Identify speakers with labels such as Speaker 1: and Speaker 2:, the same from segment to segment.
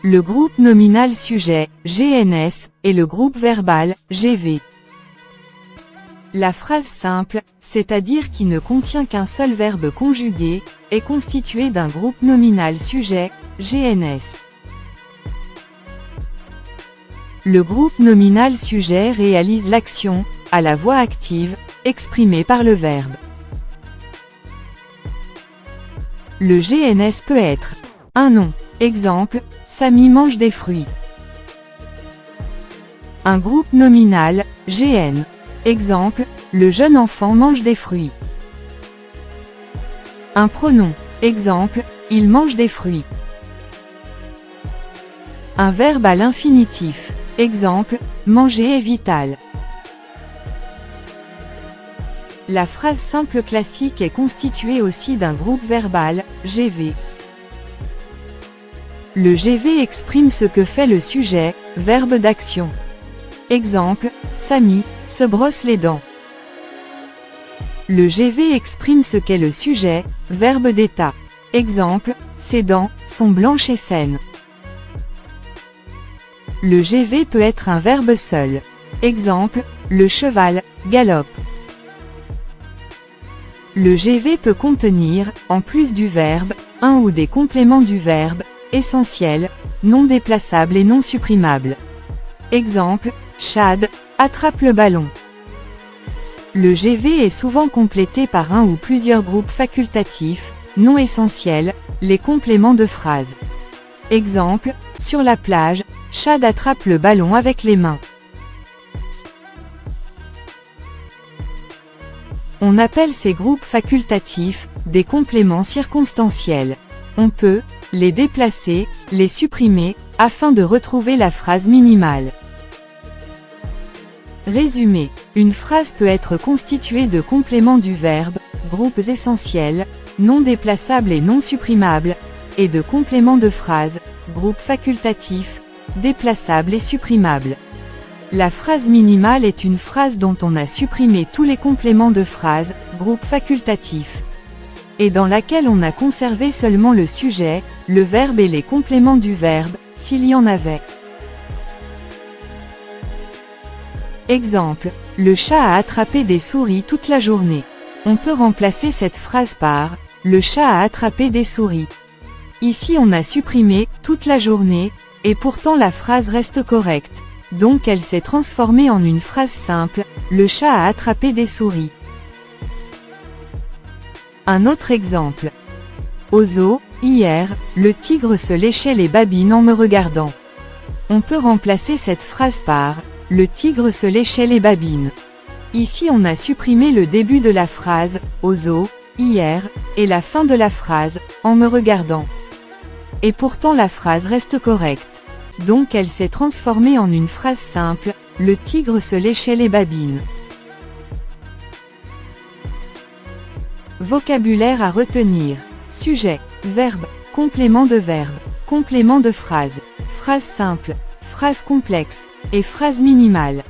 Speaker 1: Le groupe nominal sujet, GNS, et le groupe verbal, GV. La phrase simple, c'est-à-dire qui ne contient qu'un seul verbe conjugué, est constituée d'un groupe nominal sujet, GNS. Le groupe nominal sujet réalise l'action, à la voix active, exprimée par le verbe. Le GNS peut être un nom, exemple, Samy mange des fruits. Un groupe nominal, GN, exemple, le jeune enfant mange des fruits. Un pronom, exemple, il mange des fruits. Un verbe à l'infinitif, exemple, manger est vital. La phrase simple classique est constituée aussi d'un groupe verbal, GV. Le GV exprime ce que fait le sujet, verbe d'action. Exemple, Samy se brosse les dents. Le GV exprime ce qu'est le sujet, verbe d'état. Exemple, ses dents sont blanches et saines. Le GV peut être un verbe seul. Exemple, le cheval galope. Le GV peut contenir, en plus du verbe, un ou des compléments du verbe, essentiels, non déplaçables et non supprimables. Exemple, Chad attrape le ballon. Le GV est souvent complété par un ou plusieurs groupes facultatifs, non essentiels, les compléments de phrase. Exemple, sur la plage, Chad attrape le ballon avec les mains. On appelle ces groupes facultatifs des compléments circonstanciels. On peut les déplacer, les supprimer, afin de retrouver la phrase minimale. Résumé. Une phrase peut être constituée de compléments du verbe, groupes essentiels, non déplaçables et non supprimables, et de compléments de phrase, groupes facultatifs, déplaçables et supprimables. La phrase minimale est une phrase dont on a supprimé tous les compléments de phrase, groupes facultatifs, et dans laquelle on a conservé seulement le sujet, le verbe et les compléments du verbe, s'il y en avait. Exemple, le chat a attrapé des souris toute la journée. On peut remplacer cette phrase par « le chat a attrapé des souris ». Ici on a supprimé « toute la journée », et pourtant la phrase reste correcte. Donc elle s'est transformée en une phrase simple, « le chat a attrapé des souris ». Un autre exemple. Au zoo, hier, le tigre se léchait les babines en me regardant. On peut remplacer cette phrase par « le tigre se léchait les babines ». Ici on a supprimé le début de la phrase « au zoo, hier » et la fin de la phrase « en me regardant ». Et pourtant la phrase reste correcte. Donc elle s'est transformée en une phrase simple, « le tigre se léchait les babines ». Vocabulaire à retenir. Sujet, verbe, complément de verbe, complément de phrase, phrase simple, phrase complexe, et phrase minimale.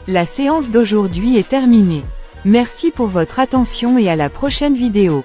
Speaker 1: La séance d'aujourd'hui est terminée. Merci pour votre attention et à la prochaine vidéo.